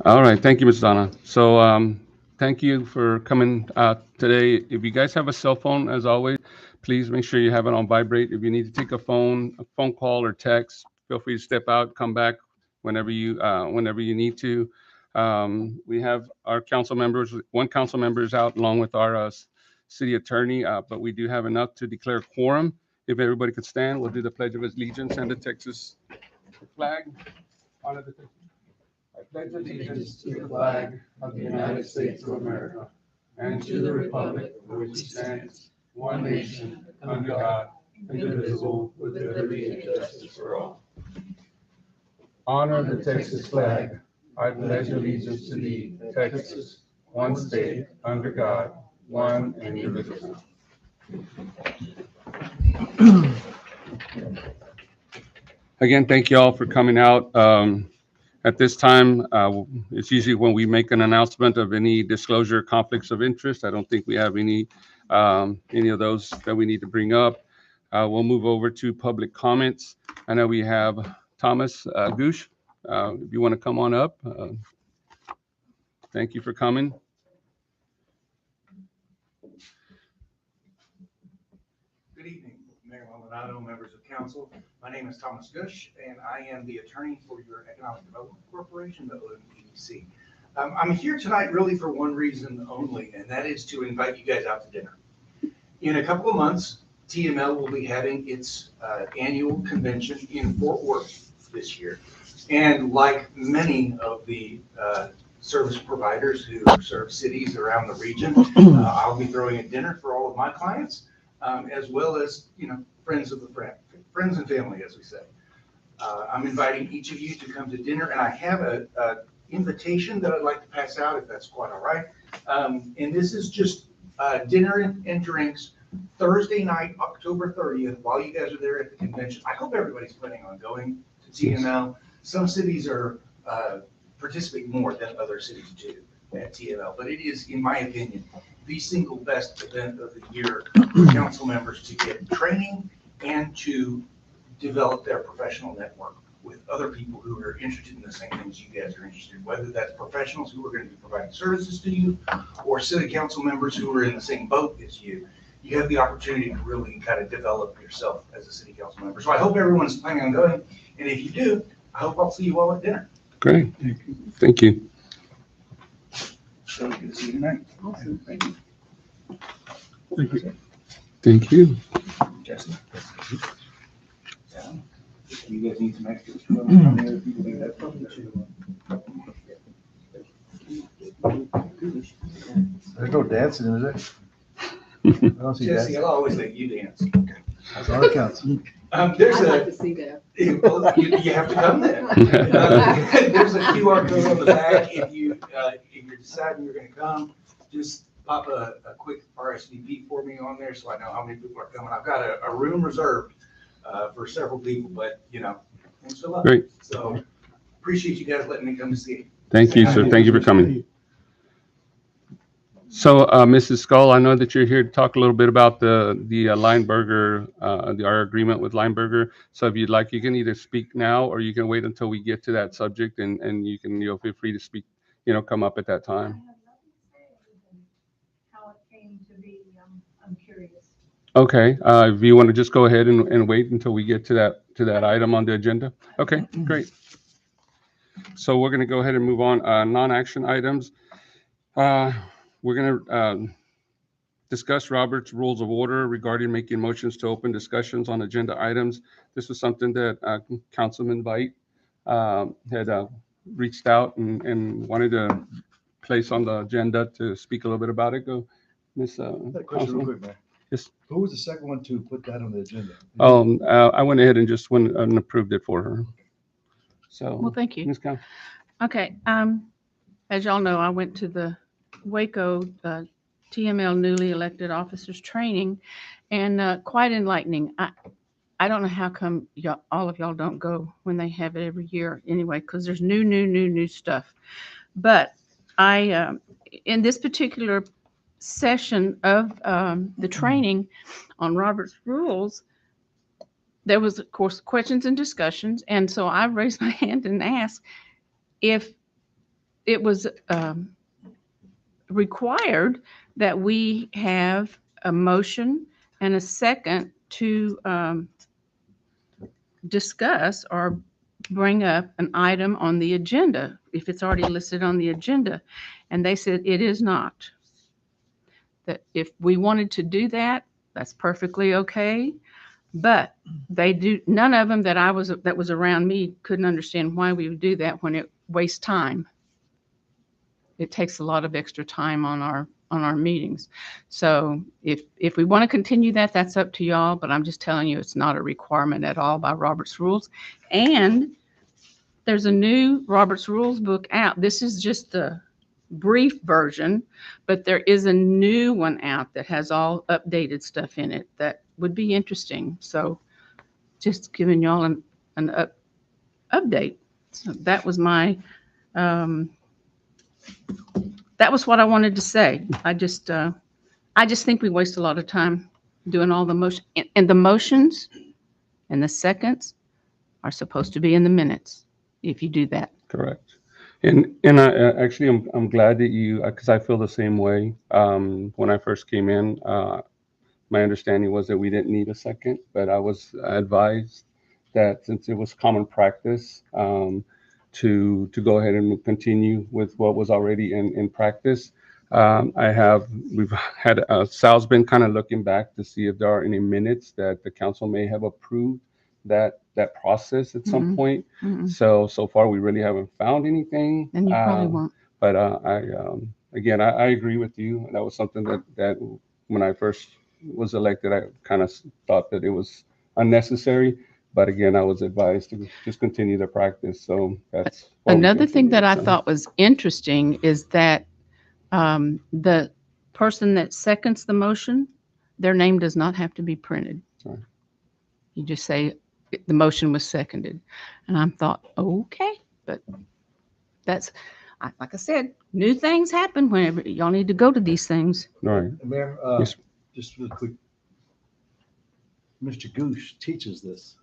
All right, thank you, Ms. Donna. So, thank you for coming today. If you guys have a cell phone, as always, please make sure you have it on vibrate. If you need to take a phone call or text, feel free to step out, come back whenever you need to. We have our council members. One council member is out along with our city attorney, but we do have enough to declare quorum. If everybody could stand, we'll do the Pledge of Allegiance and the Texas flag. Honor the I pledge allegiance to the flag of the United States of America and to the republic for which it stands, one nation, under God, indivisible, with liberty and justice for all. Honor the Texas flag. I pledge allegiance to thee, Texas, one state, under God, one and indivisible. Again, thank you all for coming out. At this time, it's usually when we make an announcement of any disclosure conflicts of interest. I don't think we have any of those that we need to bring up. We'll move over to public comments. I know we have Thomas Goosh. If you want to come on up, thank you for coming. Good evening, Mayor Maldonado, members of council. My name is Thomas Gush, and I am the attorney for your Economic Development Corporation, the Odem EDC. I'm here tonight really for one reason only, and that is to invite you guys out to dinner. In a couple of months, TML will be having its annual convention in Fort Worth this year. And like many of the service providers who serve cities around the region, I'll be throwing a dinner for all of my clients, as well as, friends and family, as we say. I'm inviting each of you to come to dinner, and I have an invitation that I'd like to pass out, if that's quite all right. And this is just dinner and drinks Thursday night, October 30th, while you guys are there at the convention. I hope everybody's planning on going to TML. Some cities are participating more than other cities do at TML, but it is, in my opinion, the single best event of the year for council members to get training and to develop their professional network with other people who are interested in the same things you guys are interested in, whether that's professionals who are going to be providing services to you or city council members who are in the same boat as you. You have the opportunity to really kind of develop yourself as a city council member. So I hope everyone's planning on going. And if you do, I hope I'll see you all at dinner. Great. Thank you. So good to see you tonight. Awesome. Thank you. Thank you. Thank you. Jesse. You guys need some extra. There's no dancing, is there? I don't see Jesse, that. I'll always let you dance. That's all that counts. There's I'd like a, to see that. well, you have to come then. There's a QR code on the back. If you're deciding you're gonna come, just pop a quick RSVP for me on there so I know how many people are coming. I've got a room reserved for several people, but thanks a lot. Great. So appreciate you guys letting me come to see you. Thank you, sir. Thank you for coming. So, Mrs. Skull, I know that you're here to talk a little bit about the Lineberger, our agreement with Lineberger. So if you'd like, you can either speak now or you can wait until we get to that subject and you can, feel free to speak, come up at that I time. have nothing to say other than how it came to be. I'm curious. Okay, if you want to just go ahead and wait until we get to that item on the agenda. Okay, great. So we're going to go ahead and move on. Non-action items. We're going to discuss Robert's Rules of Order regarding making motions to open discussions on agenda items. This was something that Councilman Veit had reached out and wanted to place on the agenda to speak a little bit about it. Go, Ms. I have a question real Councilman. quick, man. Yes. Who was the second one to put that on the agenda? I went ahead and just went and approved it for her. So. Well, thank you. Ms. Council. Okay, as y'all know, I went to the Waco TML newly elected officers training, and quite enlightening. I don't know how come all of y'all don't go when they have it every year anyway, because there's new stuff. But in this particular session of the training on Robert's Rules, there was, of course, questions and discussions. And so I raised my hand and asked if it was required that we have a motion and a second to discuss or bring up an item on the agenda, if it's already listed on the agenda. And they said it is not. That if we wanted to do that, that's perfectly okay. But they do, none of them that was around me couldn't understand why we would do that when it wastes time. It takes a lot of extra time on our meetings. So if we want to continue that, that's up to y'all, but I'm just telling you, it's not a requirement at all by Robert's Rules. And there's a new Robert's Rules book out. This is just the brief version, but there is a new one out that has all updated stuff in it that would be interesting. So just giving y'all an update. So that was my, that was what I wanted to say. I just think we waste a lot of time doing all the motion, and the motions and the seconds are supposed to be in the minutes if you do that. Correct. And I actually I'm glad that you, because I feel the same way. When I first came in, my understanding was that we didn't need a second, but I was advised that since it was common practice, to go ahead and continue with what was already in practice. We've had, Sal's been kind of looking back to see if there are any minutes that the council may have approved that process at some point. So far, we really haven't found anything. And you probably won't. But again, I agree with you. That was something that when I first was elected, I kind of thought that it was unnecessary. But again, I was advised to just continue the practice. So that's another thing that I thought was interesting is that the person that seconds the motion, their name does not have to be printed. Sorry. You just say the motion was seconded. And I thought, okay, but that's, like I said, new things happen whenever y'all need to go to these things. All right. Mayor, Yes. just real quick. Mr. Goosh teaches this.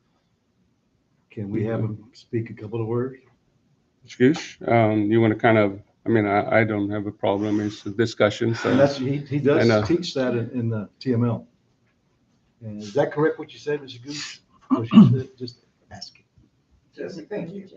Can we have him speak a couple of words? Excuse, you want to kind of, I mean, I don't have a problem. It's a discussion. So And that's, he does And, teach that in the TML. And is that correct what you said, Mr. Goosh? Or she said, just ask it. Jesse, thank you.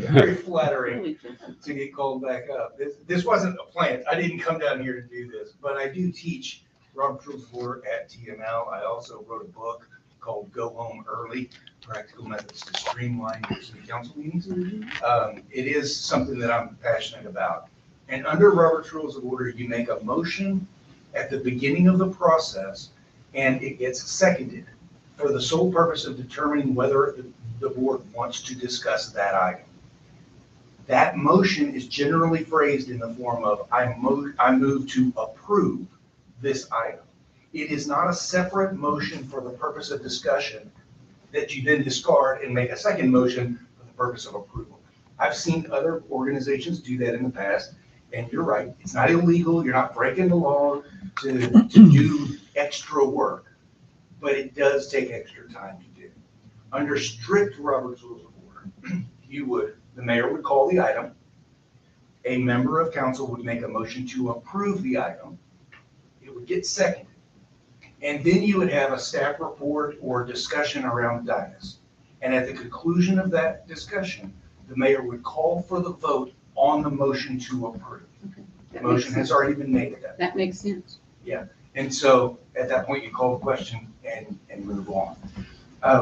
Very flattering to get called back up. This wasn't a plan. I didn't come down here to do this, but I do teach Robert's Rules of Order at TML. I also wrote a book called Go Home Early, Practical Methods to Streamline Your City Council Meetings. It is something that I'm passionate about. And under Robert's Rules of Order, you make a motion at the beginning of the process, and it gets seconded for the sole purpose of determining whether the board wants to discuss that item. That motion is generally phrased in the form of, I move to approve this item. It is not a separate motion for the purpose of discussion that you then discard and make a second motion for the purpose of approval. I've seen other organizations do that in the past, and you're right, it's not illegal, you're not breaking the law to do extra work, but it does take extra time to do. Under strict Robert's Rules of Order, the mayor would call the item, a member of council would make a motion to approve the item, it would get seconded. And then you would have a staff report or discussion around the dais. And at the conclusion of that discussion, the mayor would call for the vote on the motion to approve. Okay. The motion has already been made at that point. That makes sense. Yeah. And so at that point, you call the question and move on.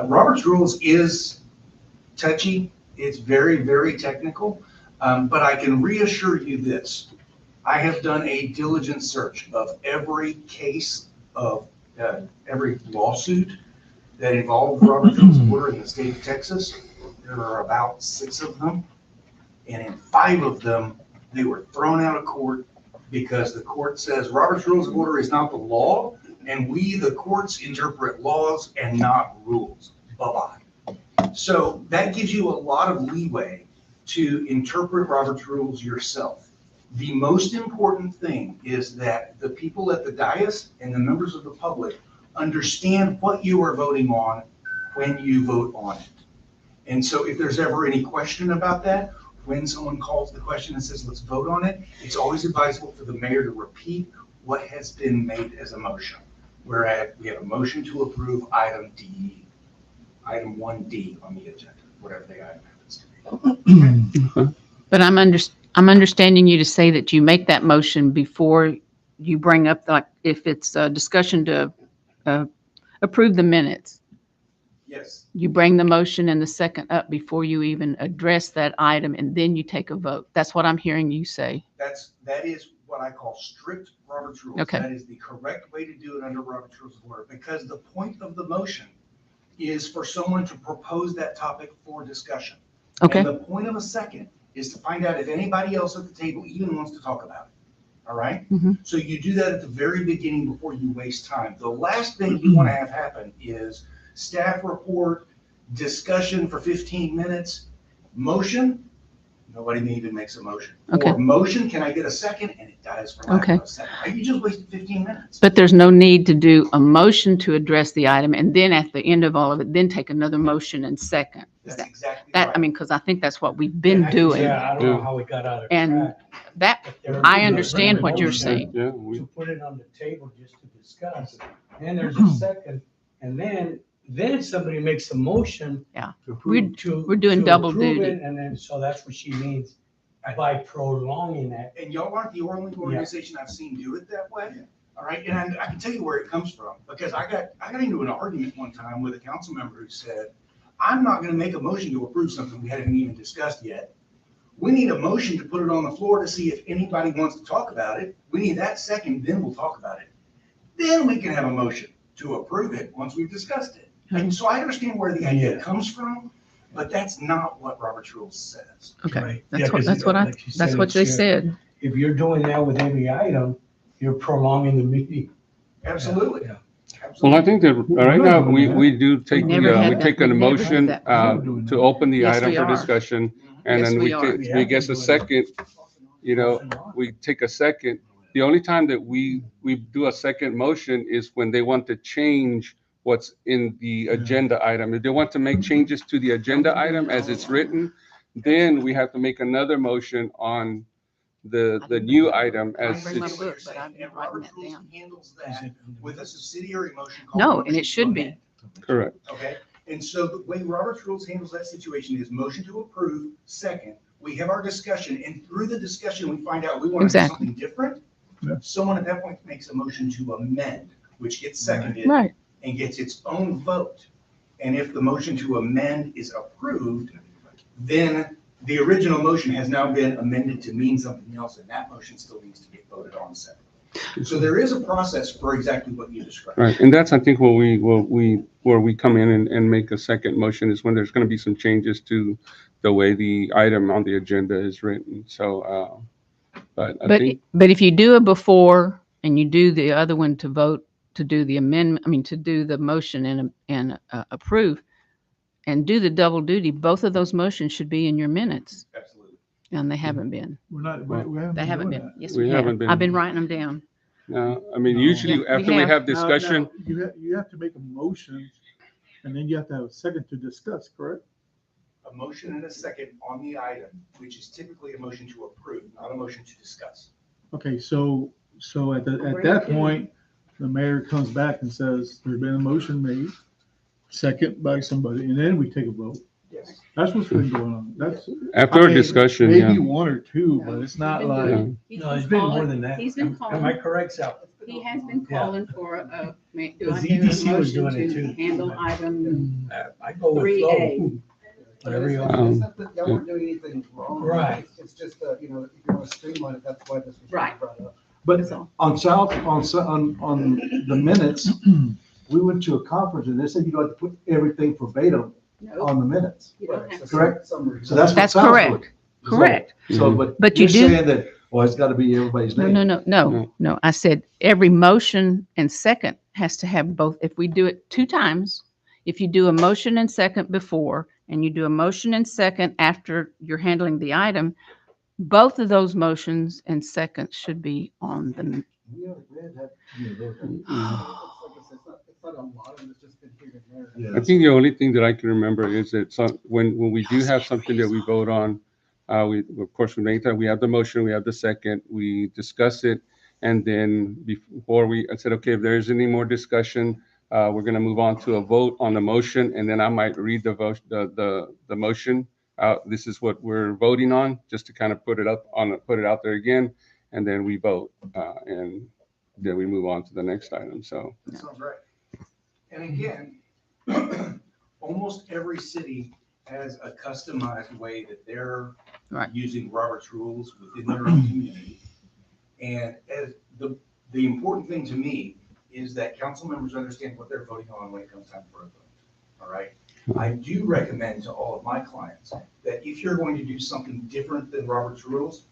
Robert's Rules is touchy. It's very, very technical. But I can reassure you this. I have done a diligent search of every case of every lawsuit that involved Robert's Rules of Order in the state of Texas. There are about 6 of them. And in 5 of them, they were thrown out of court because the court says Robert's Rules of Order is not the law, and we, the courts, interpret laws and not rules. Bye-bye. So that gives you a lot of leeway to interpret Robert's Rules yourself. The most important thing is that the people at the dais and the members of the public understand what you are voting on when you vote on it. And so if there's ever any question about that, when someone calls the question and says, let's vote on it, it's always advisable for the mayor to repeat what has been made as a motion. Whereas we have a motion to approve item D, item 1D on the agenda, whatever the item happens to be. But I'm understanding you to say that you make that motion before you bring up, like, if it's a discussion to approve the minutes. Yes, You bring the motion and the second up before you even address that item, and then you take a vote. That's what I'm hearing you say. that is what I call strict Robert's rules. Okay. That is the correct way to do it under Robert's rules of order, because the point of the motion is for someone to propose that topic for discussion. Okay, And the point of a second is to find out if anybody else at the table even wants to talk about it. All right? Mhm. So you do that at the very beginning before you waste time. The last thing you want to have happen is staff report, discussion for 15 minutes, motion, nobody even makes a motion. Okay. Or motion, can I get a second? And it dies for lack Okay. of a second. You just wasted 15 minutes. but there's no need to do a motion to address the item, and then at the end of all of it, then take another motion and second. Is That's that, exactly I right. mean, because I think that's what we've been And I can doing. Yeah, I don't know how we got out of And track. that, If there- I there's understand a what you're motion saying. Yeah, To put it on the table just to discuss, and there's a second, and then somebody makes a motion We're, to. we're doing to double approve duty. it, and then, so that's what she means by prolonging that. And y'all aren't the only organization I've seen do it that way. All right, and I can tell you where it comes from, because I got into an argument one time with a council member who said, I'm not gonna make a motion to approve something we haven't even discussed yet. We need a motion to put it on the floor to see if anybody wants to talk about it. We need that second, then we'll talk about it. Then we can have a motion to approve it once we've discussed it. And so I understand where the idea Yeah. comes from, but that's not what Robert's rules says. Okay, Right. that's Yeah, what, 'cause that's what I, like she that's said, what they it's, said. If you're doing that with every item, you're prolonging the meeting. Absolutely. Yeah. well, I think that right now, we do take, never had we that. take a We never had motion that. to open the Yes, item we for are. discussion. And Yes, then we are. we guess a second, we take a second. The only time that we do a second motion is when they want to change what's in the agenda item. If they want to make changes to the agenda item as it's written, then we have to make another motion on the new item I as bring my it's. book, but I've been And writing Robert's that rules down. handles that with a subsidiary motion called. No, a and motion it should to be. amend. Correct. Okay, and so the way Robert's rules handles that situation is motion to approve, second, we have our discussion, and through the discussion, we find out we want to do Exactly. something different. Yeah. Someone at that point makes a motion to amend, which gets seconded Right, and gets its own vote. And if the motion to amend is approved, then the original motion has now been amended to mean something else, and that motion still needs to get voted on separately. So there is a process for exactly what you described. Right, and that's, I think, where we come in and make a second motion is when there's going to be some changes to the way the item on the agenda is written. So, but I think, but if you do it before and you do the other one to vote, to do the amendment, I mean, to do the motion and approve and do the double duty, both of those motions should be in your minutes, Absolutely. and they haven't been. We're not, They haven't been. Yes, We we have. haven't been. I've been writing them down. I mean, No. usually Yeah, we after we have. have discussion, You have to make a motion, and then you have to have a second to discuss, correct? A motion and a second on the item, which is typically a motion to approve, not a motion to discuss. Okay, so at that point, the mayor comes back and says, there's been a motion made, second by somebody, and then we take a vote. Yes. That's what's been going on. That's. after I our mean, discussion, Maybe yeah. one or two, but it's not Been like, doing- Yeah. No, it's been more than that. He's been Am I calling, correct, Sal? he has been Yeah. calling for a, do I The hear a ZDC was motion doing it to too. handle item I go with 3A. flow. Whatever you Um, want. It's not that y'all weren't doing anything wrong. Right. It's just, if you want to streamline it, that's why this was Right. brought up. But That's all. on on the minutes, we went to a conference and they said you don't have to put everything verbatim No, on the minutes. you don't Right, have so to. Correct. Summary. So that's what That's sounds correct. like. Correct. So, But you you're do- saying that, well, it's got to be everybody's No, name. no, no, no, no. I said every motion and second has to have both. If we do it two times, if you do a motion and second before, and you do a motion and second after you're handling the item, both of those motions and seconds should be on the. We had that. Mm. Like I said, it's not a lot, it's just been here and there. I think the only thing that I can remember is that when we do have something that we vote on, Of course, we make that, we have the motion, we have the second, we discuss it. And then I said, okay, if there's any more discussion, we're going to move on to a vote on the motion. And then I might read the motion. This is what we're voting on, just to kind of put it out there again. And then we vote. And then we move on to the next item. So. That sounds right. And again, almost every city has a customized way that they're Right. using Robert's rules within their own community. And as the important thing to me is that council members understand what they're voting on when it comes time for a vote. All right. I do recommend to all of my clients that if you're going to do something different than Robert's rules,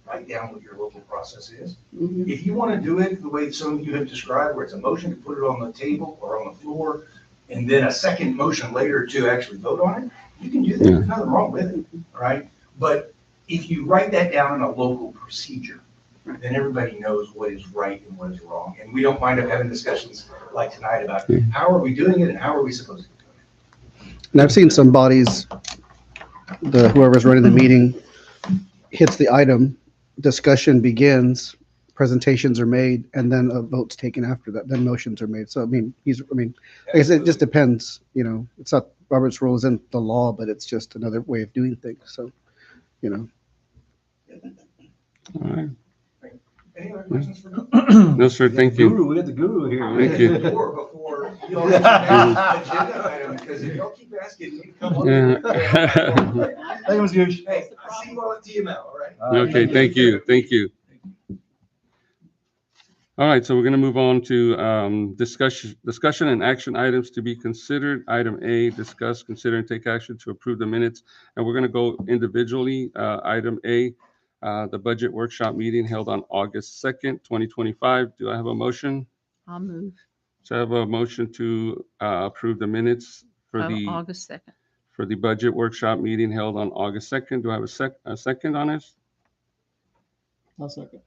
write down what your local process is. Mhm. If you want to do it the way some of you have described, where it's a motion to put it on the table or on the floor, and then a second motion later to actually vote on it, you can do that. There's nothing wrong with it. All right. But if you write that down in a local procedure, then everybody knows what is right and what is wrong. And we don't wind up having discussions like tonight about how are we doing it and how are we supposed to do it. And I've seen some bodies, whoever's running the meeting hits the item, discussion begins, presentations are made, and then a vote's taken after that, then motions are made. So, I mean, like I said, it just depends, it's not, Robert's rule isn't the law, but it's just another way of doing things. So, All right. Any other questions for me? No, sir. Thank you. We got the guru here. Thank you. Before you all get to the next agenda item, because if y'all keep asking me to come on. Thank you, Ms. Gooch. Hey, I see you all at TML, all right? Okay, thank you. Thank you. All right, so we're going to move on to discussion and action items to be considered. Item A, discuss, consider, and take action to approve the minutes. And we're going to go individually. Item A, the budget workshop meeting held on August 2nd, 2025. Do I have a motion? I'll move So I have a motion to approve the minutes for of the August 2nd. for the budget workshop meeting held on August 2nd. Do I have a second on this? I'll second.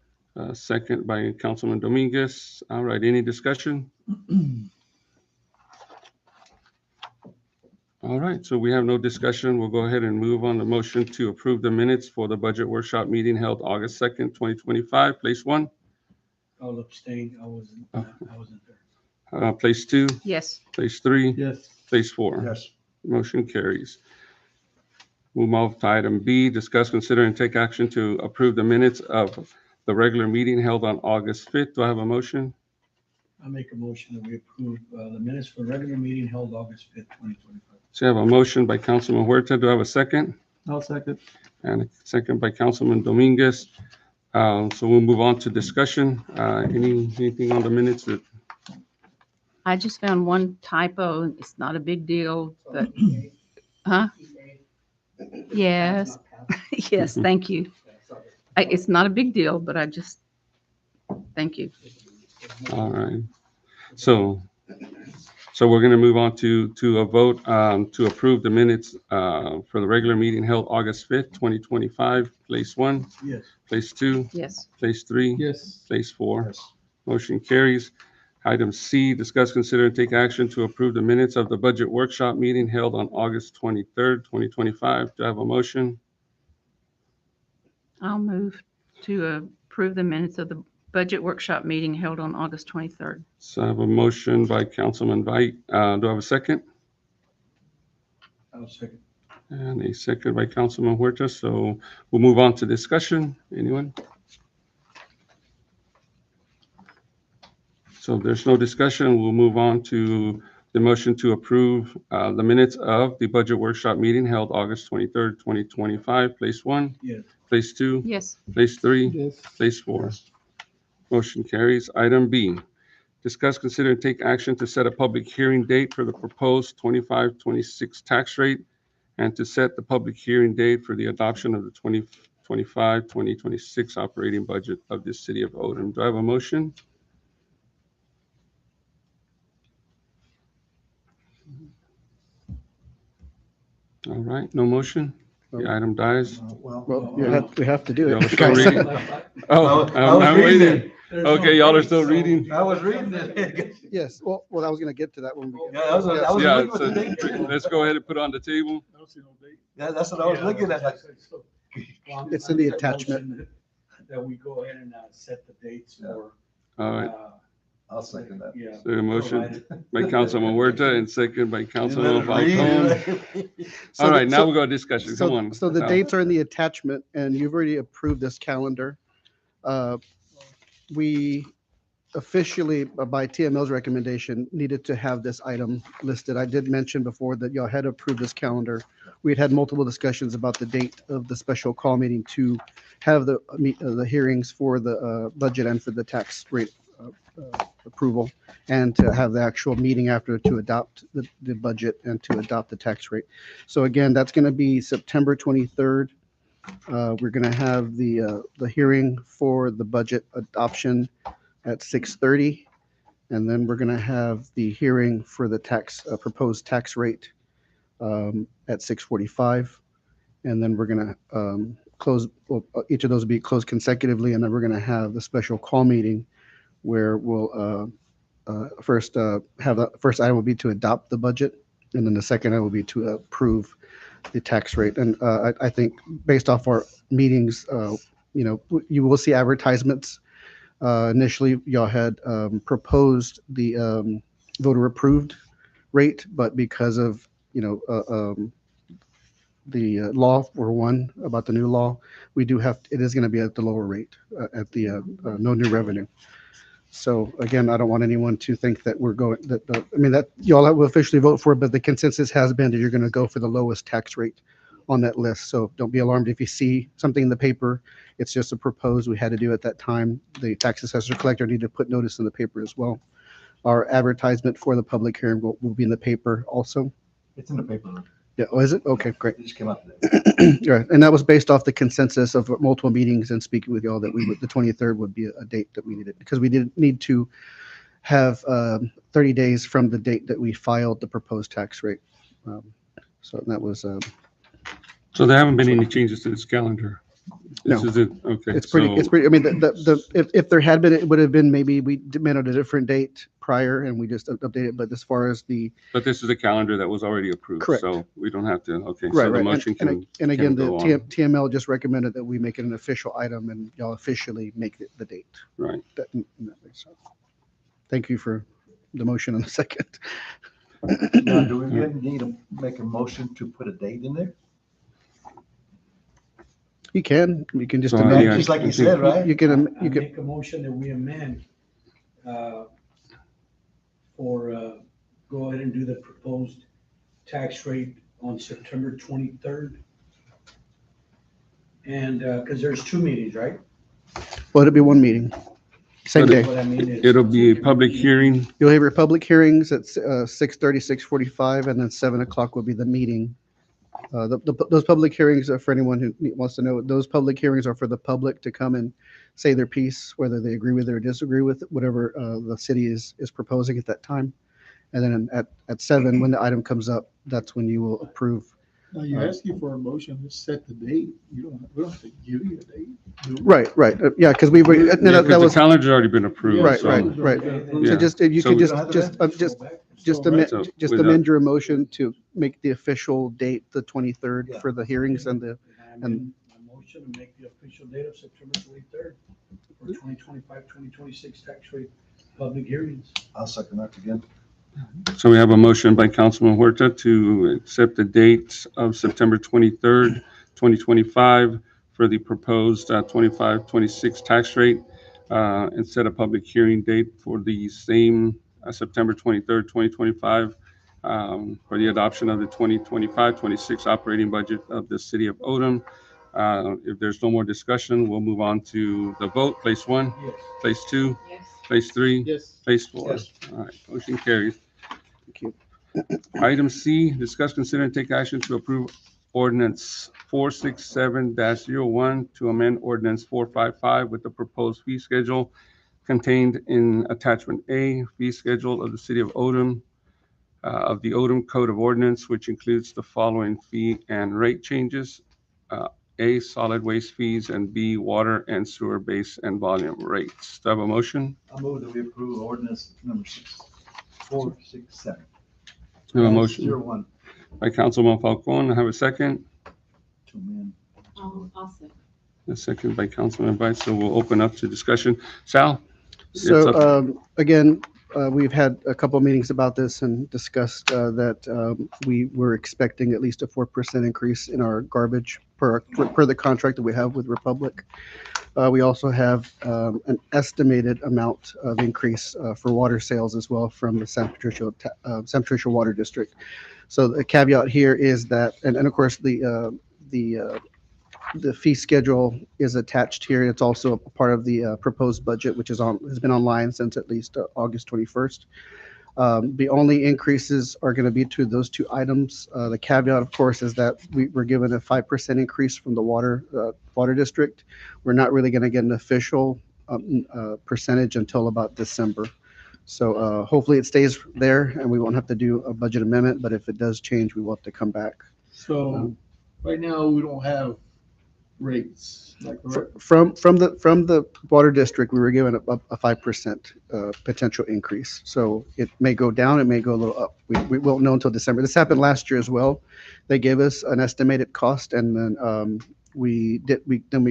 Second by Councilman Dominguez. All right, any discussion? All right, so we have no discussion. We'll go ahead and move on the motion to approve the minutes for the budget workshop meeting held August 2nd, 2025. Place one. I'll abstain. I wasn't there. Place two. Yes. Place three. Yes. Place four. Yes. Motion carries. We'll move to item B, discuss, consider, and take action to approve the minutes of the regular meeting held on August 5th. Do I have a motion? I make a motion that we approve the minutes for the regular meeting held August 5th, 2025. So I have a motion by Councilman Huerta. Do I have a second? I'll second. And a second by Councilman Dominguez. So we'll move on to discussion. Anything on the minutes that, I just found one typo. It's not a big deal, but, huh? Yes. Yes, thank you. It's not a big deal, but thank you. all right. So we're going to move on to a vote to approve the minutes for the regular meeting held August 5th, 2025. Place one, Yes. place two, Yes. place three, Yes. place four. Yes. Motion carries. Item C, discuss, consider, and take action to approve the minutes of the budget workshop meeting held on August 23rd, 2025. Do I have a motion? I'll move to approve the minutes of the budget workshop meeting held on August 23rd. So I have a motion by Councilman Veit. Do I have a second? I'll second. And a second by Councilman Huerta. So we'll move on to discussion. Anyone? So if there's no discussion, we'll move on to the motion to approve the minutes of the budget workshop meeting held August 23rd, 2025. Place one, Yes. place two, Yes. place three, Yes. place four. Motion carries. Item B, discuss, consider, and take action to set a public hearing date for the proposed 25-26 tax rate and to set the public hearing date for the adoption of the 2025-2026 operating budget of the city of Odem. Do I have a motion? All right, no motion. The item dies. Well, We have to do Y'all are it. still reading? Oh, I was I'm reading waiting. Okay, y'all are still reading? I was reading it. Yes, well, I was gonna get to that when we. Yeah, I was Yeah, looking at the date. so let's go ahead and put it on the table. I don't see no date. That's what I was looking at. Like, It's in the attachment. That we go ahead and set the dates for. All right. I'll second that. Yeah. So a motion by Councilman Huerta and second by You Councilman let it read. Falcone. So All the- right, now so- we'll go to discussion. Come on. So the Sal. dates are in the attachment, and you've already approved this calendar. We officially, by TML's recommendation, needed to have this item listed. I did mention before that y'all had approved this calendar. We had multiple discussions about the date of the special call meeting to have the hearings for the budget and for the tax rate approval, and to have the actual meeting after to adopt the budget and to adopt the tax rate. So again, that's going to be September 23rd. We're going to have the hearing for the budget adoption at 6:30, and then we're going to have the hearing for the proposed tax rate at 6:45, and then we're going to close. Well, each of those will be closed consecutively, and then we're going to have the special call meeting where we'll first have the first item will be to adopt the budget, and then the second item will be to approve the tax rate. And I think based off our meetings, you will see advertisements. Initially, y'all had proposed the voter approved rate, but because of the law for one about the new law, it is going to be at the lower rate at the no new revenue. So again, I don't want anyone to think that we're going that y'all will officially vote for it, but the consensus has been that you're going to go for the lowest tax rate on that list. So don't be alarmed if you see something in the paper. It's just a proposed. We had to do at that time. The tax assessor collector needed to put notice in the paper as well. Our advertisement for the public hearing will be in the paper also. It's in the paper. Yeah. Oh, is it? Okay, great. It just came out today. Right. And that was based off the consensus of multiple meetings and speaking with y'all that the 23rd would be a date that we needed, because we did need to have 30 days from the date that we filed the proposed tax rate. So that was. So there haven't been any changes to this calendar? This No. is it, okay. It's pretty, so- I mean, if there had been, it would have been, maybe we met on a different date prior and we just updated, but as far as But this is a calendar that was already approved. Correct. So we don't have to, okay. right, So the right. motion And again, the go on. TML just recommended that we make it an official item and y'all officially make it the date. Right. That makes sense. Thank you for the motion in a second. Now, do we need to make a motion to put a date in there? You can just So, amend. yeah, Just like I you think- said, right? You can, I you can, make a motion that we amend for, go ahead and do the proposed tax rate on September 23rd. And, because there's two meetings, right? well, it'll be one meeting, same But day. What I mean is. It'll be a public hearing. You'll have your public hearings at 6:30, 6:45, and then 7 o'clock will be the meeting. Those public hearings are for anyone who wants to know. Those public hearings are for the public to come and say their piece, whether they agree with it or disagree with it, whatever the city is proposing at that time. And then at 7, when the item comes up, that's when you will approve. Now, you're asking for a motion to set the date. We don't have to give you a date. do we? Right. Yeah, because we were, Yeah, that 'cause was, the calendar's already been approved. Right, so- right. Yeah. so just, if you So could we just So amend your motion to make the official date the 23rd Yeah. for the hearings and the, I amend my motion to make the official date of September 23rd for 2025-2026 tax rate public hearings. I'll second that again. So we have a motion by Councilman Huerta to accept the dates of September 23rd, 2025 for the proposed 25-26 tax rate, and set a public hearing date for the same September 23rd, 2025, for the adoption of the 2025-26 operating budget of the city of Odem. If there's no more discussion, we'll move on to the vote. Place 1, Yes. place 2, Yes. place 3, Yes. place 4. Yes. All right, motion carries. Thank you. Item C, discuss, consider, and take action to approve ordinance 467-01 to amend ordinance 455 with the proposed fee schedule contained in attachment A, fee schedule of the city of Odem, of the Odem Code of Ordinance, which includes the following fee and rate changes. A, solid waste fees, and B, water and sewer base and volume rates. Do I have a motion? I'll move that we approve ordinance number 467. Do I have a motion 01 by Councilman Falcone. I have a second. to amend. I'll second. A second by Councilman Vice, so we'll open up to discussion. Sal? It's So, up. again, we've had a couple of meetings about this and discussed that we were expecting at least a 4% increase in our garbage per the contract that we have with Republic. We also have an estimated amount of increase for water sales as well from the San Patricio Water District. So the caveat here is that, and of course, the fee schedule is attached here. It's also a part of the proposed budget, which has been online since at least August 21st. The only increases are going to be to those two items. The caveat, of course, is that we're given a 5% increase from the water district. We're not really going to get an official percentage until about December. So hopefully it stays there and we won't have to do a budget amendment, but if it does change, we will have to come back. So right now, we don't have rates, is that correct? From the water district, we were given a 5% potential increase. So it may go down, it may go a little up. We won't know until December. This happened last year as well. They gave us an estimated cost, and then we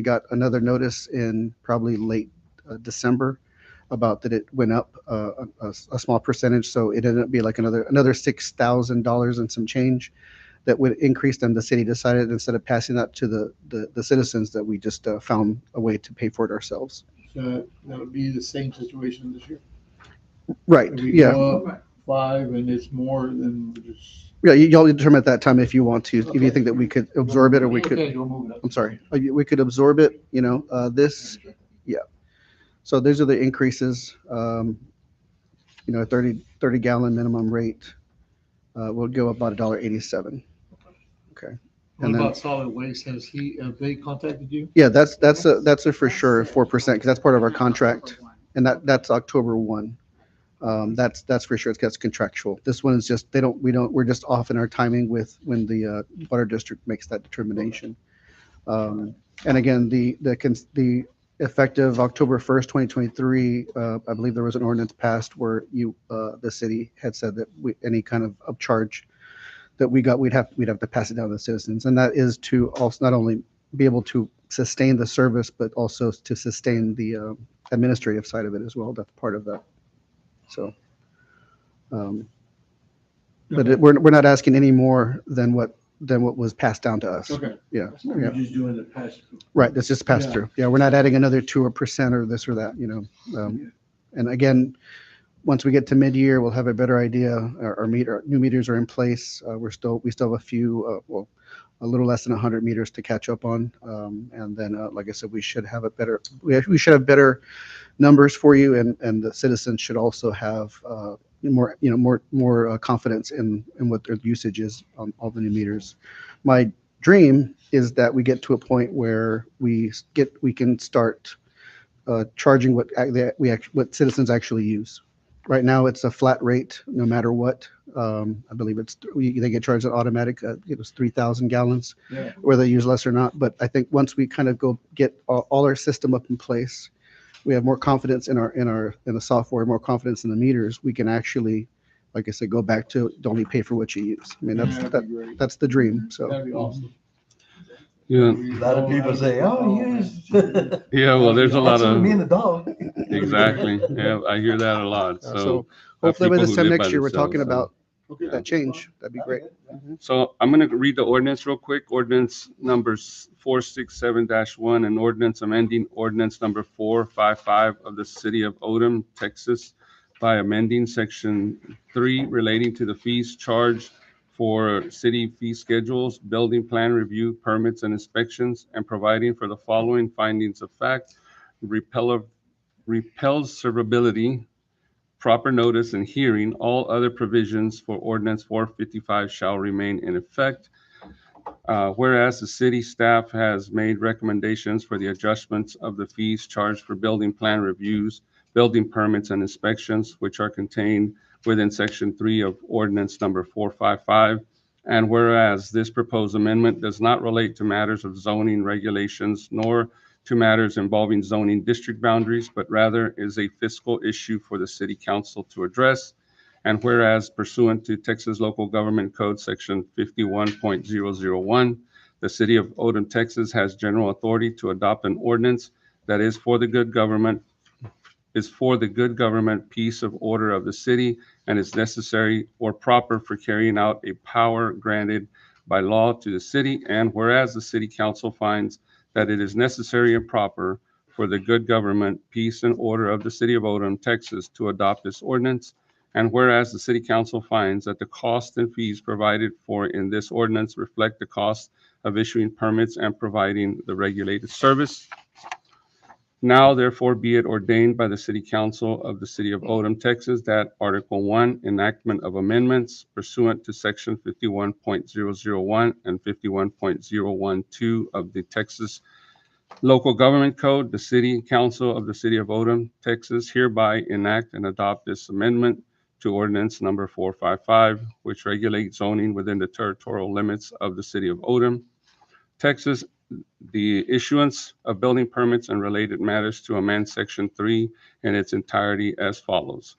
got another notice in probably late December about that it went up a small percentage. So it ended up being like another $6,000 and some change that would increase them. The city decided instead of passing that to the citizens that we just found a way to pay for it ourselves. So that would be the same situation this year. Right. If we Yeah. go up 5 and it's more than just. Yeah. Y'all determine at that time if you want to, if you think that we could absorb it or we could. Okay, we'll move it up. I'm sorry. We could absorb it. Yeah. So those are the increases. 30 gallon minimum rate will go up about $1.87. Okay. What And then- about solid waste? Have they contacted you? Yeah, that's a for sure 4% because that's part of our contract, and that's October 1. That's for sure. That's contractual. This one is just we're just off in our timing with when the water district makes that determination. And again, the effective October 1st, 2023, I believe there was an ordinance passed where the city had said that any kind of upcharge that we got, we'd have to pass it down to the citizens. And that is to also not only be able to sustain the service, but also to sustain the administrative side of it as well. That's part of that. So, but we're not asking any more than what was passed down to us. Okay. Yeah. We're Yeah. just doing the pass through. Right. That's just passed Yeah. through. Yeah. We're not adding another 2% or this or that, and again, once we get to mid-year, we'll have a better idea. Our new meters are in place. We still have a few, a little less than 100 meters to catch up on. And then, like I said, we should have better numbers for you, and the citizens should also have more confidence in what their usage is on all the new meters. My dream is that we get to a point where we can start charging what citizens actually use. Right now, it's a flat rate no matter what. I believe they get charged an automatic. It was 3,000 gallons, Yeah. whether they use less or not. But I think once we kind of get all our system up in place, we have more confidence in the software, more confidence in the meters. We can actually, like I said, go back to only pay for what you use. I mean, That'd be great. that's the dream. So That'd be awesome. Yeah, A lot of people say, oh, yes. yeah, well, there's a lot That's of, me and the dog. exactly. Yeah, I hear that a lot. so So hopefully by people this who time live next by year, we're themselves, talking so. about Okay. that change. That'd be great. So I'm going to read the ordinance real quick. Ordinance numbers 467-1, and ordinance amending ordinance number 455 of the city of Odem, Texas, by amending section 3 relating to the fees charged for city fee schedules, building plan review, permits, and inspections, and providing for the following findings of fact: repels servability, proper notice and hearing. All other provisions for ordinance 455 shall remain in effect. Whereas the city staff has made recommendations for the adjustments of the fees charged for building plan reviews, building permits, and inspections, which are contained within section 3 of ordinance number 455. And whereas this proposed amendment does not relate to matters of zoning regulations nor to matters involving zoning district boundaries, but rather is a fiscal issue for the city council to address. And whereas pursuant to Texas Local Government Code Section 51.001, the city of Odem, Texas has general authority to adopt an ordinance that is for the good government, peace of order of the city, and is necessary or proper for carrying out a power granted by law to the city. And whereas the city council finds that it is necessary and proper for the good government, peace, and order of the city of Odem, Texas, to adopt this ordinance. And whereas the city council finds that the costs and fees provided for in this ordinance reflect the cost of issuing permits and providing the regulated service. Now, therefore, be it ordained by the City Council of the City of Odem, Texas, that Article 1, enactment of amendments pursuant to Section 51.001 and 51.012 of the Texas Local Government Code, the City Council of the City of Odem, Texas, hereby enact and adopt this amendment to Ordinance Number 455, which regulates zoning within the territorial limits of the City of Odem, Texas, the issuance of building permits and related matters to amend Section 3 in its entirety as follows.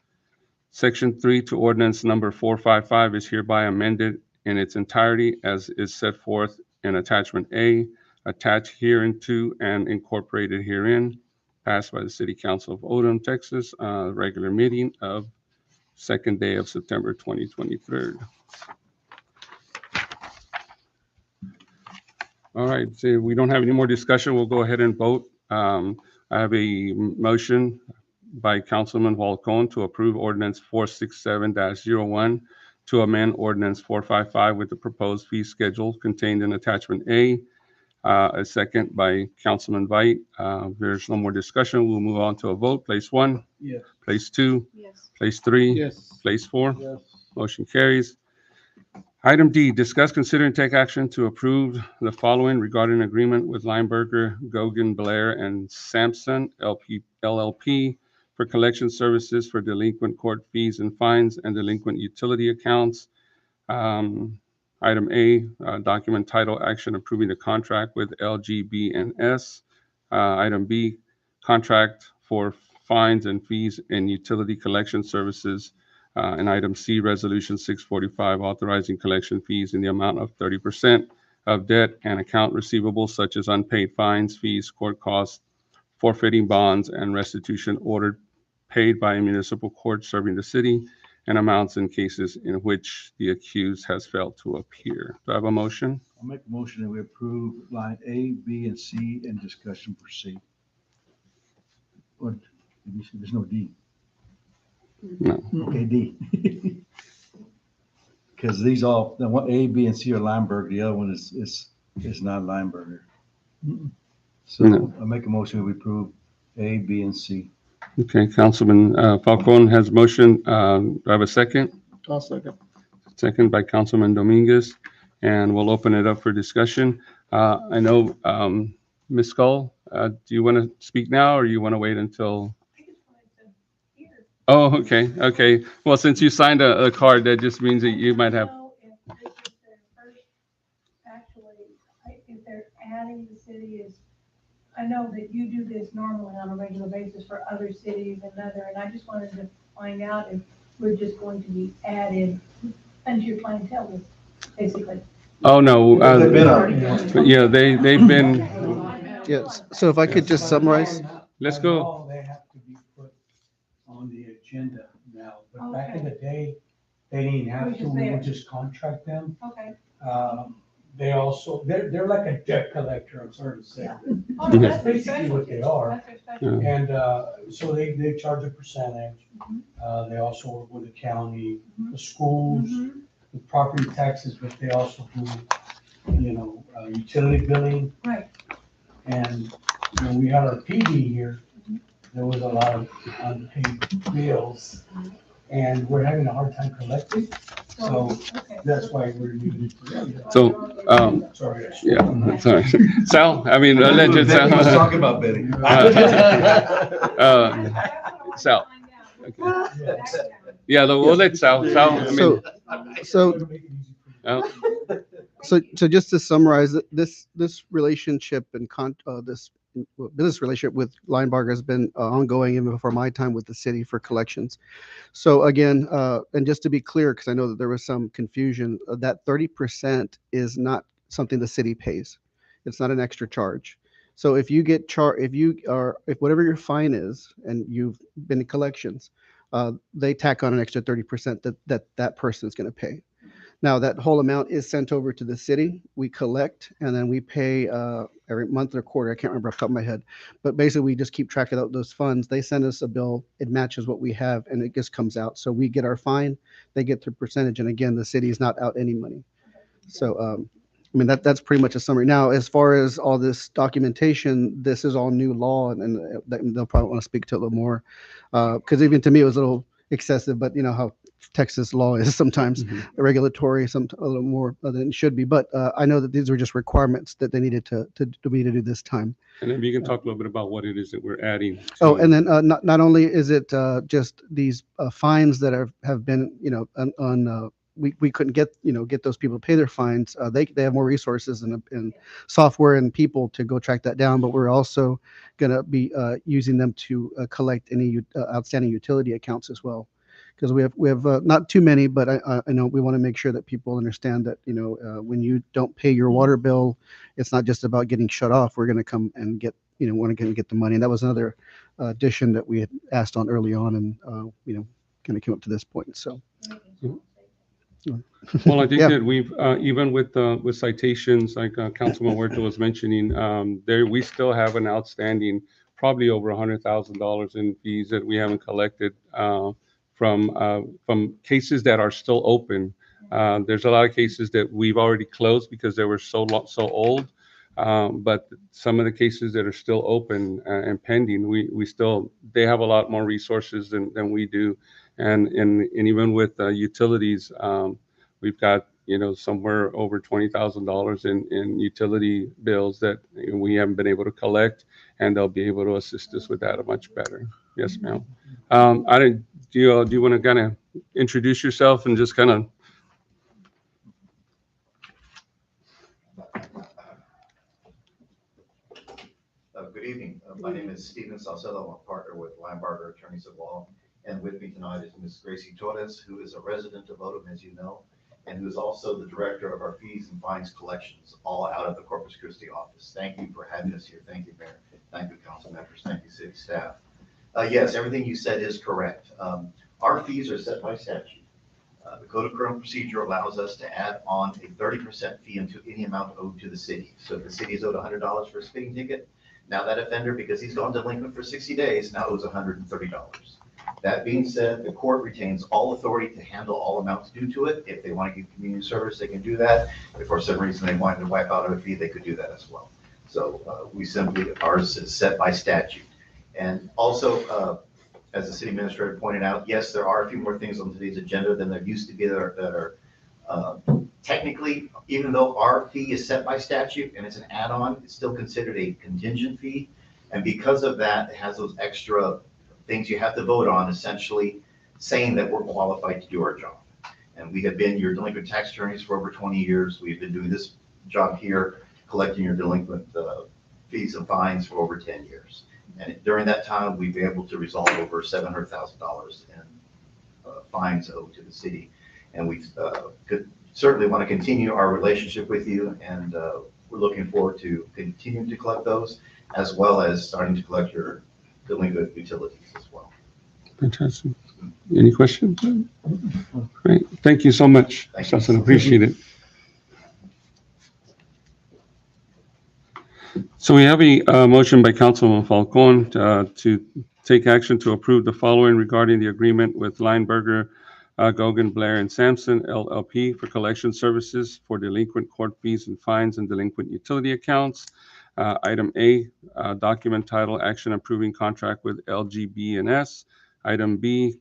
Section 3 to Ordinance Number 455 is hereby amended in its entirety as is set forth in Attachment A, attached hereunto and incorporated herein, passed by the City Council of Odem, Texas, regular meeting of 2nd day of September 2023. All right, so we don't have any more discussion. We'll go ahead and vote. I have a motion by Councilman Falcone to approve Ordinance 467-01 to amend Ordinance 455 with the proposed fee schedule contained in Attachment A. A second by Councilman Veit. If there's no more discussion, we'll move on to a vote. Place 1. Yes. Place 2. Yes. Place 3. Yes. Place 4. Yes. Motion carries. Item D, discuss, consider, and take action to approve the following regarding agreement with Lineberger, Gogan, Blair, and Sampson LLP for collection services for delinquent court fees and fines and delinquent utility accounts. Item A, document title action approving the contract with LGB&S. Item B, contract for fines and fees and utility collection services. And item C, resolution 645, authorizing collection fees in the amount of 30% of debt and account receivable, such as unpaid fines, fees, court costs, forfeiting bonds, and restitution ordered paid by a municipal court serving the city, and amounts in cases in which the accused has failed to appear. Do I have a motion? I'll make a motion that we approve line A, B, and C, and discussion for C. Or, there's no D. No. Okay, D. Because these all, the one, A, B, and C are Lineberger, the other one is not Lineberger. So No. I'll make a motion that we approve A, B, and C. Okay, Councilman Falcone has motion. Do I have a second? I'll second. Second by Councilman Dominguez, and we'll open it up for discussion. I know, Ms. Skull, do you want to speak now, or you want to wait until? I just wanted to hear. Oh, okay. Well, since you signed a card, that just means that you might have. Know if this is their first, actually, if they're adding the city is, I know that you do this normally on a regular basis for other cities and and I just wanted to find out if we're just going to be added into your clientele list, basically. Oh, no. They've been on. Yeah, they've been. Yes, so if I could just summarize, Let's By go. law, they have to be put on the agenda now, but back in the day, they didn't have to, we would just contract them. Okay. They also, they're like a debt collector, I'm sorry to say. Yeah. But that's basically what they are. That's their specialty. And so they charge a percentage. They also work with the county, the schools, the property taxes, but they also do, utility billing. Right. And when we had our PD here, there was a lot of unpaid bills, and we're having a hard time collecting. So Okay. that's why we're using. So, Sorry. yeah, sorry. Sal, I mean, alleged Sal. Betty was talking about Betty. Sal. Yeah, we'll let Sal, I mean, so just to summarize, this relationship and this business relationship with Lineberger has been ongoing even before my time with the city for collections. So again, and just to be clear, because I know that there was some confusion, that 30% is not something the city pays. It's not an extra charge. So if you get if whatever your fine is and you've been in collections, they tack on an extra 30% that person is going to pay. Now, that whole amount is sent over to the city. We collect, and then we pay every month or quarter. I can't remember off the top of my head. But basically, we just keep track of those funds. They send us a bill. It matches what we have, and it just comes out. So we get our fine. They get their percentage. And again, the city is not out any money. So, I mean, that's pretty much a summary. Now, as far as all this documentation, this is all new law, and they'll probably want to speak to it a little more. Because even to me, it was a little excessive, but you know how Texas law is sometimes regulatory, a little more than it should be. But I know that these were just requirements that they needed to me to do this time. And if you can talk a little bit about what it is that we're adding. Oh, and then not only is it just these fines that have been, you know, we couldn't get those people to pay their fines. They have more resources and software and people to go track that down. But we're also going to be using them to collect any outstanding utility accounts as well, because we have not too many, but I know we want to make sure that people understand that, you know, when you don't pay your water bill, it's not just about getting shut off. We're going to come and want to get the money. And that was another addition that we had asked on early on, and kind of came up to this point. So. Well, I think Yeah. that we've, even with citations, like Councilman Huerta was mentioning, we still have an outstanding, probably over $100,000 in fees that we haven't collected from cases that are still open. There's a lot of cases that we've already closed because they were so old. But some of the cases that are still open and pending, they have a lot more resources than we do. And even with utilities, we've got, somewhere over $20,000 in utility bills that we haven't been able to collect, and they'll be able to assist us with that much better. Yes, ma'am. Do you want to kind of introduce yourself and just kind of? Good evening. My name is Stephen Salcedo. I'm a partner with Linebarger Attorneys at Law. And with me tonight is Ms. Gracie Torres, who is a resident of Odem, as you know, and who is also the director of our fees and fines collections, all out of the Corpus Christi office. Thank you for having us here. Thank you, Mayor. Thank you, council members. Thank you, city staff. Yes, everything you said is correct. Our fees are set by statute. The Code of Criminal Procedure allows us to add on a 30% fee into any amount owed to the city. So if the city is owed $100 for a speeding ticket, now that offender, because he's gone delinquent for 60 days, now owes $130. That being said, the court retains all authority to handle all amounts due to it. If they want to give community service, they can do that. If for some reason they wanted to wipe out a fee, they could do that as well. So ours is set by statute. And also, as the city administrator pointed out, yes, there are a few more things on today's agenda than there used to be that are technically, even though our fee is set by statute and it's an add-on, it's still considered a contingent fee. And because of that, it has those extra things you have to vote on, essentially saying that we're qualified to do our job. And we have been your delinquent tax attorneys for over 20 years. We've been doing this job here, collecting your delinquent fees and fines for over 10 years. And during that time, we've been able to resolve over $700,000 in fines owed to the city. And we could certainly want to continue our relationship with you, and we're looking forward to continuing to collect those, as well as starting to collect your delinquent utilities as well. Fantastic. Any questions? Great. Thank you so much, Justin. Appreciate it. So we have a motion by Councilman Falcon to take action to approve the following regarding the agreement with Linebarger, Gogan, Blair, and Sampson, LLP, for collection services for delinquent court fees and fines and delinquent utility accounts. Item A, document title, action approving contract with LGB&S. Item B,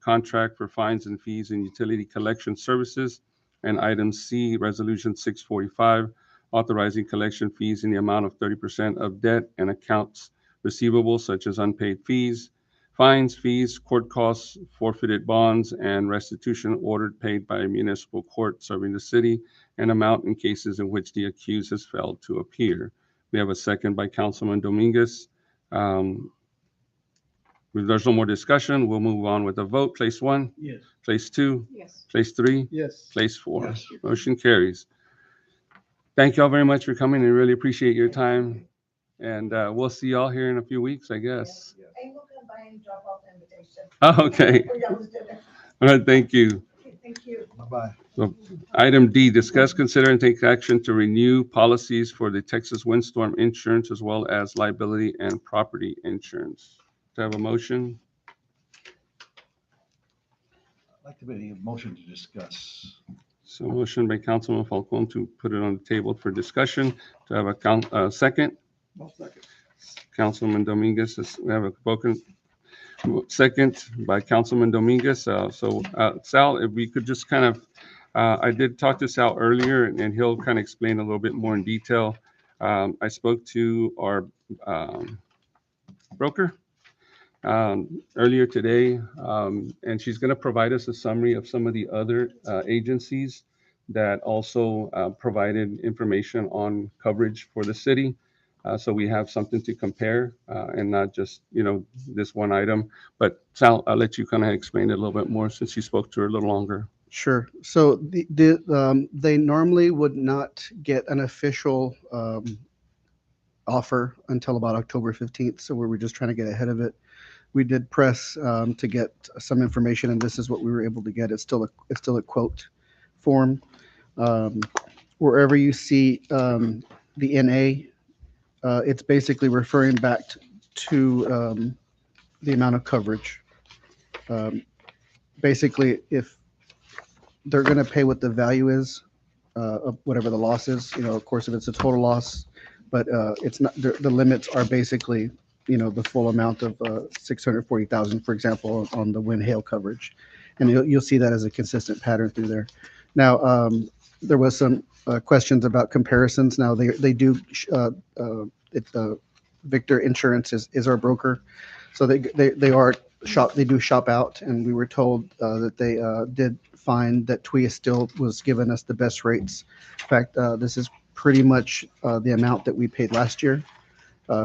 contract for fines and fees and utility collection services. And item C, resolution 645, authorizing collection fees in the amount of 30% of debt and accounts receivable, such as unpaid fees, fines, fees, court costs, forfeited bonds, and restitution ordered paid by a municipal court serving the city, and amount in cases in which the accused has failed to appear. We have a second by Councilman Dominguez. If there's no more discussion, we'll move on with a vote. Place 1? Yes. Place 2? Yes. Place 3? Yes. Place 4? Yes. Motion carries. thank you all very much for coming. I really appreciate your time. And we'll see y'all here in a few weeks, I guess. And we'll come by and drop off the invitation. Oh, okay. For y'all's dinner. All right, thank you. Okay, thank you. Bye-bye. So, item D, discuss, consider, and take action to renew policies for the Texas windstorm insurance as well as liability and property insurance. Do I have a motion? I'd like to make a motion to discuss. So motion by Councilman Falcone to put it on the table for discussion. Do I have a second? Councilman Dominguez, we have a spoken second by Councilman Dominguez. Sal, if we could just kind of, I did talk to Sal earlier and he'll kind of explain a little bit more in detail. I spoke to our broker earlier today, and she's going to provide us a summary of some of the other agencies that also provided information on coverage for the city. So we have something to compare and not just, this one item. But Sal, I'll let you kind of explain it a little bit more since you spoke to her a little longer. Sure. So they normally would not get an official offer until about October 15th. So we were just trying to get ahead of it. We did press to get some information, and this is what we were able to get. It's still a quote form. Wherever you see the NA, it's basically referring back to the amount of coverage. Basically, if they're going to pay what the value is of whatever the loss is, of course, if it's a total loss, but it's not, the limits are basically, the full amount of 640,000, for example, on the wind hail coverage. And you'll see that as a consistent pattern through there. Now, there was some questions about comparisons. Now, they do, Victor Insurance is our broker. So they do shop out, and we were told that they did find that TWIA still was giving us the best rates. In fact, this is pretty much the amount that we paid last year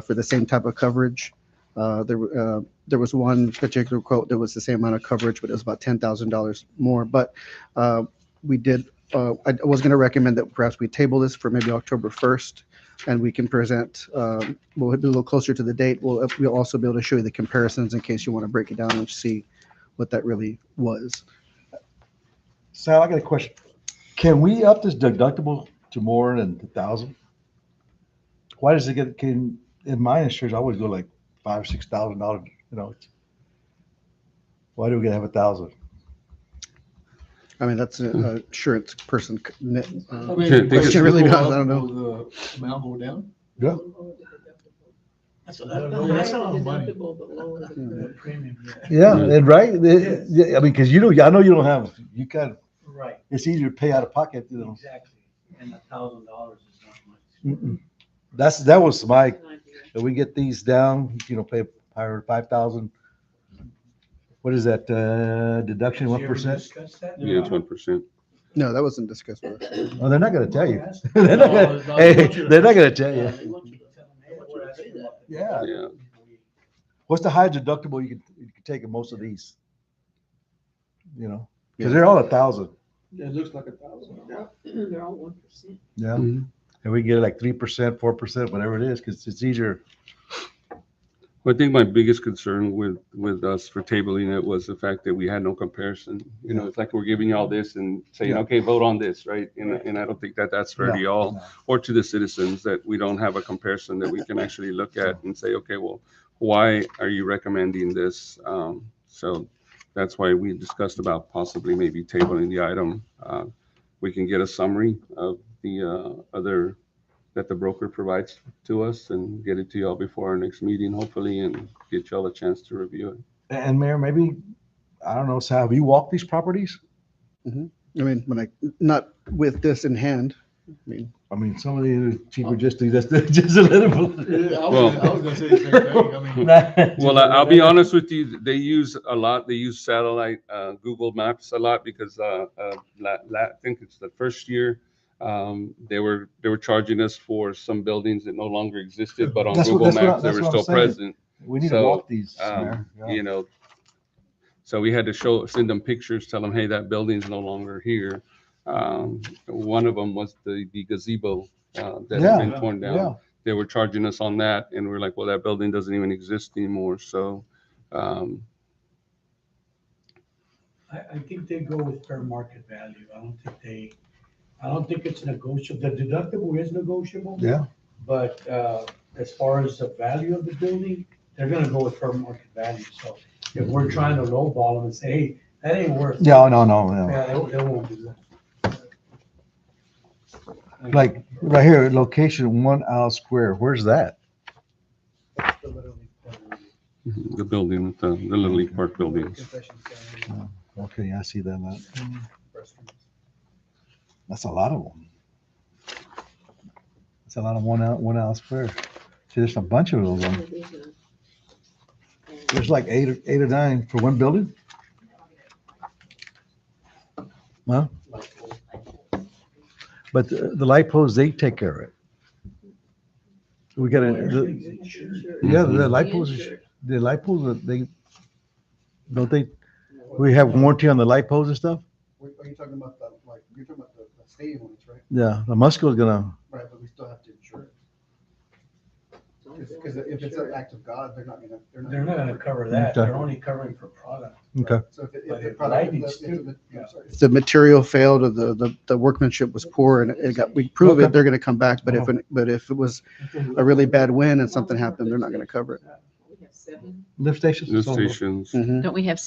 for the same type of coverage. There was one particular quote that was the same amount of coverage, but it was about $10,000 more. But we did, I was going to recommend that perhaps we table this for maybe October 1st, and we can present, we'll be a little closer to the date. We'll also be able to show you the comparisons in case you want to break it down and see what that really was. Sal, I got a question. Can we up this deductible to more than 1,000? Why does it in my insurance, I always go like $5,000 or $6,000, why do we gotta have 1,000? I mean, that's an insurance person. Question really does, I don't know. The amount go down? Yeah. That's a lot of money. The premium, Yeah, and right, I mean, because I know you don't have, you kind of, Right, it's easier to pay out of pocket, exactly. And $1,000 is not much. Mm-mm. That was my, if we get these down, pay higher 5,000. What is that, deduction, Did you ever 1%? discuss that? Yeah, it's 1%. No, that wasn't discussed with us. Oh, they're not gonna tell you. No, They're not gonna, hey, they're not gonna tell you. Yeah. Yeah. What's the highest deductible you could take in most of these? Yeah. Because they're all 1,000. It looks like 1,000. They're all 1%. Yeah. Mhm. And we can get it like 3%, 4%, whatever it is, because it's easier. Well, I think my biggest concern with us for tabling it was the fact that we had no comparison. It's like we're giving you all this and saying, Yeah. okay, vote on this, right? And I don't think that's fair to No, y'all no. or to the citizens, that we don't have a comparison that we can actually look at and say, okay, well, why are you recommending this? So that's why we discussed about possibly maybe tabling the item. We can get a summary of the other that the broker provides to us and get it to y'all before our next meeting, hopefully, and get y'all a chance to review it. And Mayor, maybe, I don't know, Sal, have you walked these properties? I mean, not with this in hand. I mean, some of these are cheaper just to just a little bit. I was gonna say the same thing. I mean, Well, I'll be honest with you, they use a lot, they use satellite, Google Maps a lot because I think it's the first year, they were charging us for some buildings that no longer existed, but on That's what- Google that's what I- Maps, they that's were what I'm still saying. present. We need to So, walk these, Mayor. Yeah. So we had to send them pictures, tell them, hey, that building's no longer here. One of them was the gazebo that Yeah, had been torn down. yeah. They were charging us on that, and we're like, well, that building doesn't even exist anymore. So, I think they go with fair market value. I don't think it's negotiable. The deductible is negotiable. Yeah. But, as far as the value of the building, they're gonna go with fair market value. So if we're trying to lowball them and say, hey, that ain't worth. Yeah, no. Yeah, they won't do that. Like right here, location 1 Isle Square. Where's that? the building, the Little League Park buildings. Okay, I see that. That's a lot of them. That's a lot of 1 Isle Square. See, there's a bunch of those. There's like eight or nine for one building. Well, but the light poles, they take care of it. We got yeah, the light poles, they, don't they, we have warranty on the light poles and stuff? Are you talking about you're talking about the stadium ones, right? Yeah, the Musco's gonna, Right, but we still have to insure it. Because if it's an act of God, they're not gonna cover that. Okay. They're only covering for product. okay. So if But the if product, lighting if too, I'm sorry. If the material failed or the workmanship was poor and we prove Okay. it, they're gonna come back. But if it was a really bad wind and something happened, they're not gonna cover it. We have 7. Lift stations? Lift So- stations. Mhm. Don't we have,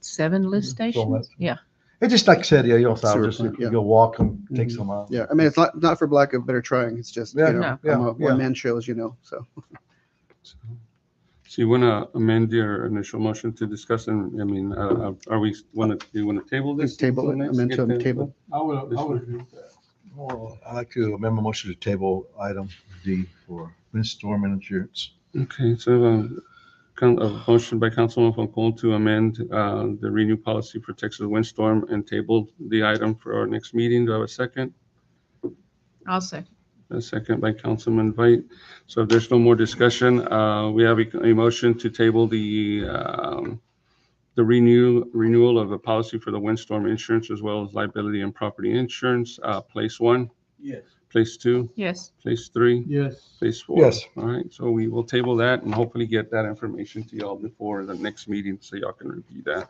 7 lift stations? that's- Yeah. It's just like I said, yeah, you know, so Sewer just plant, yeah. go walk and take Mhm. some out. Yeah, I mean, it's not for lack of better trying. It's just, Yeah, you know, no. Yeah, I'm a yeah. one-man show, as you know, so. So you want to amend your initial motion to discuss, and I mean, do you want to table this? Table it, until next? amend to Get the- table. I would agree with that. Well, I'd like to amend my motion to table item D for windstorm insurance. Okay, so a motion by Councilman Falcon to amend the renew policy for Texas windstorm and table the item for our next meeting. Do I have a second? I'll second. A second by Councilman Veit. So if there's no more discussion, we have a motion to table the renewal of a policy for the windstorm insurance as well as liability and property insurance. Place 1, yes. place 2, Yes. place 3, Yes. place 4. Yes. All right, so we will table that and hopefully get that information to y'all before the next meeting so y'all can review that.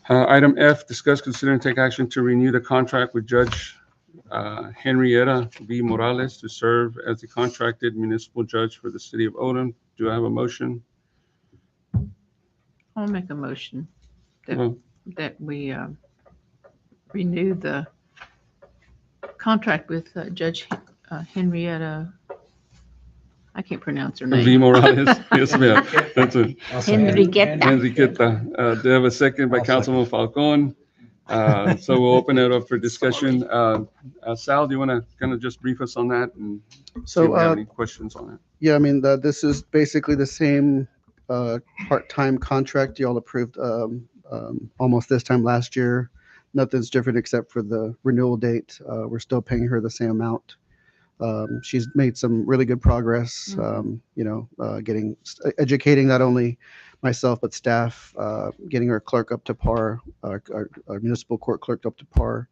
Item F, discuss, consider, and take action to renew the contract with Judge Henrietta V. Morales to serve as the contracted municipal judge for the city of Odem. Do I have a motion? I'll make a motion Well, that we renew the contract with Judge Henrietta. I can't pronounce her name. V. Morales, yes, ma'am. That's it. Enriqueta. Enriqueta. Do I have a second by I'll Councilman Falcon? So we'll open it up for discussion. Sal, do you want to kind of just brief us on that and see if So, we have any questions on it? yeah, I mean, this is basically the same part-time contract y'all approved almost this time last year. Nothing's different except for the renewal date. We're still paying her the same amount. She's made some really good progress, educating not only myself but staff, getting our clerk up to par, our municipal court clerk up to par.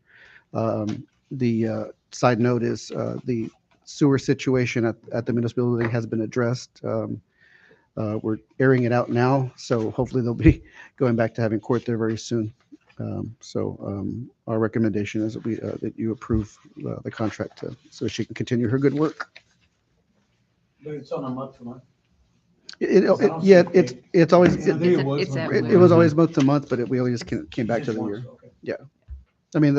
The side note is the sewer situation at the municipal building has been addressed. We're airing it out now, so hopefully they'll be going back to having court there very soon. Our recommendation is that you approve the contract so she can continue her good work. But it's on a month-to-month. Yeah, it's always, I think it was. It's that it way. was always month to month, but we always came back to the year. Okay. I mean,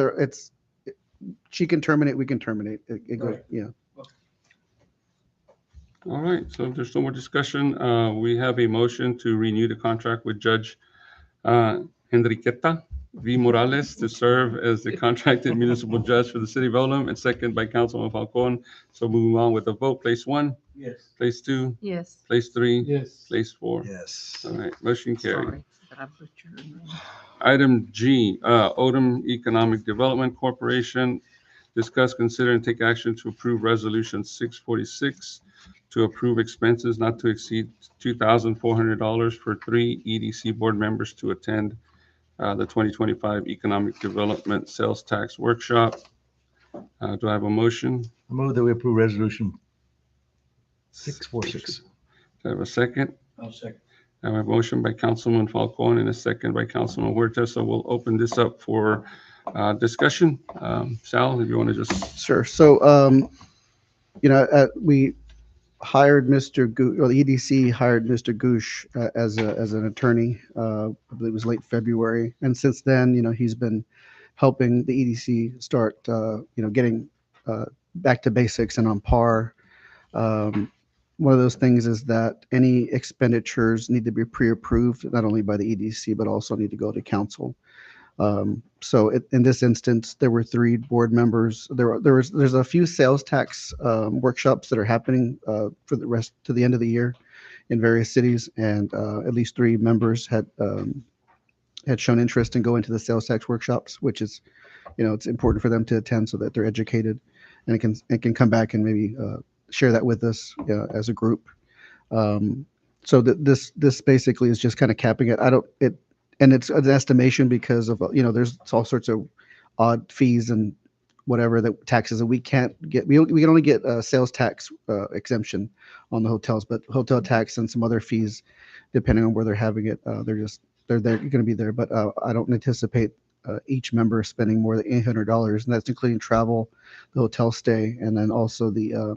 she can terminate, we can terminate. It goes, Right. yeah. All right, so if there's no more discussion, we have a motion to renew the contract with Judge Enriqueta V. Morales to serve as the contracted municipal judge for the city of Odem, and second by Councilman Falcon. So moving on with the vote, place 1, Yes. place 2, Yes. place 3, Yes. place 4. Yes. All right, motion carried. Sorry that I butchered her name. Item G, Odem Economic Development Corporation. Discuss, consider, and take action to approve Resolution 646 to approve expenses not to exceed $2,400 for 3 EDC board members to attend the 2025 Economic Development Sales Tax Workshop. Do I have a motion? I move that we approve resolution 646. Do I have a second? I'll second. I have a motion by Councilman Falcone and a second by Councilman Huerta. So we'll open this up for discussion. Sal, if you want to just, Sure. So, we hired Mr. Goosh, or the EDC hired Mr. Goosh as an attorney. I believe it was late February. And since then, he's been helping the EDC start, getting back to basics and on par. One of those things is that any expenditures need to be pre-approved, not only by the EDC, but also need to go to council. In this instance, there were 3 board members. There's a few sales tax workshops that are happening for the rest to the end of the year in various cities, and at least 3 members had shown interest in going to the sales tax workshops, which is, it's important for them to attend so that they're educated, and it can come back and maybe share that with us as a group. This basically is just kind of capping it. And it's an estimation because of, there's all sorts of odd fees and whatever that taxes that we can't get. We can only get sales tax exemption on the hotels, but hotel tax and some other fees, depending on where they're having it, they're going to be there. But I don't anticipate each member spending more than $800, and that's including travel, the hotel stay, and then also the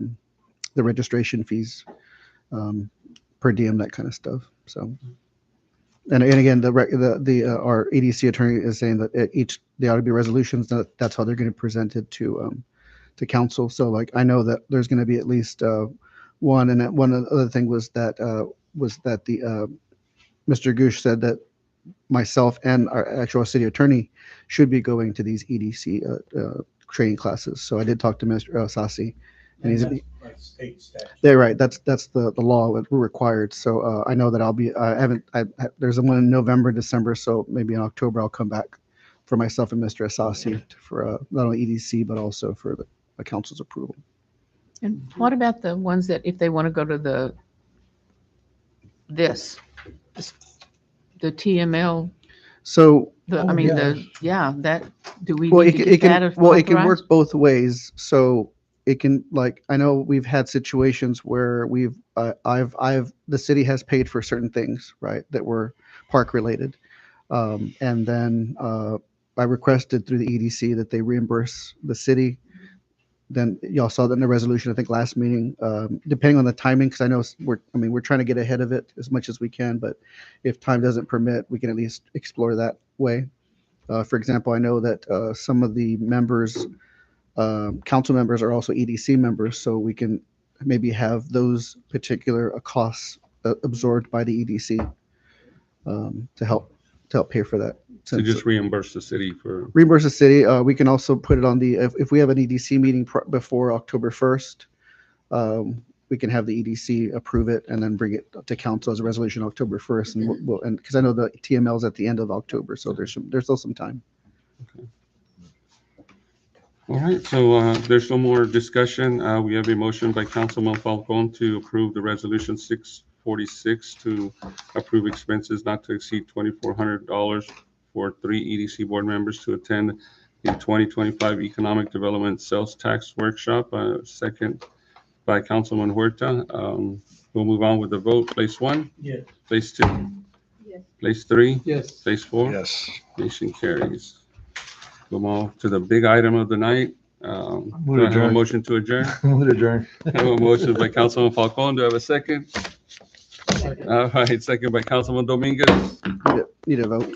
registration fees, per diem, that kind of stuff. So. And again, our EDC attorney is saying that they ought to be resolutions. That's how they're going to present it to council. So I know that there's going to be at least one. And one other thing was that the Mr. Goosh said that myself and our actual city attorney should be going to these EDC training classes. So I did talk to Mr. Sassi, and he's Like state statute. they're right. That's the law that we're required. So I know that I'll be. There's one in November, December. So maybe in October I'll come back for myself and Mr. Asasi for not only EDC but also for the council's approval. And what about the ones that if they want to go to the TML? So that do we well, need to get that it can authorized? work both ways. So it can, I know we've had situations where the city has paid for certain things, right, that were park related. And then I requested through the EDC that they reimburse the city. Then y'all saw that in the resolution, I think last meeting, depending on the timing, because I know we're trying to get ahead of it as much as we can, but if time doesn't permit, we can at least explore that way. For example, I know that some of the members, council members are also EDC members, so we can maybe have those particular costs absorbed by the EDC to help pay for that. to just reimburse the city for, Reimburse the city. We can also put it on if we have an EDC meeting before October 1st, we can have the EDC approve it and then bring it to council as a resolution October 1st. And because I know the TML is at the end of October, so there's still some time. all right, so there's no more discussion. We have a motion by Councilman Falcone to approve the resolution 646 to approve expenses not to exceed $2,400 for 3 EDC board members to attend the 2025 Economic Development Sales Tax Workshop. Second by Councilman Huerta. We'll move on with the vote. Place 1? Yes. Place 2? Yes. Place 3? Yes. Place 4? Yes. Motion carries. We'll move to the big item of the night. Do I have a motion to adjourn? Move to adjourn. I have a motion by Councilman Falcone. Do I have a second? All right, second by Councilman Dominguez. Need a vote.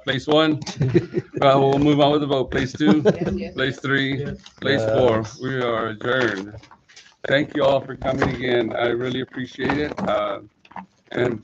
Place 1, we'll move on with the vote. Place 2, Yes. place 3, Yes. place 4. We are adjourned. Thank you all for coming again. I really appreciate it. And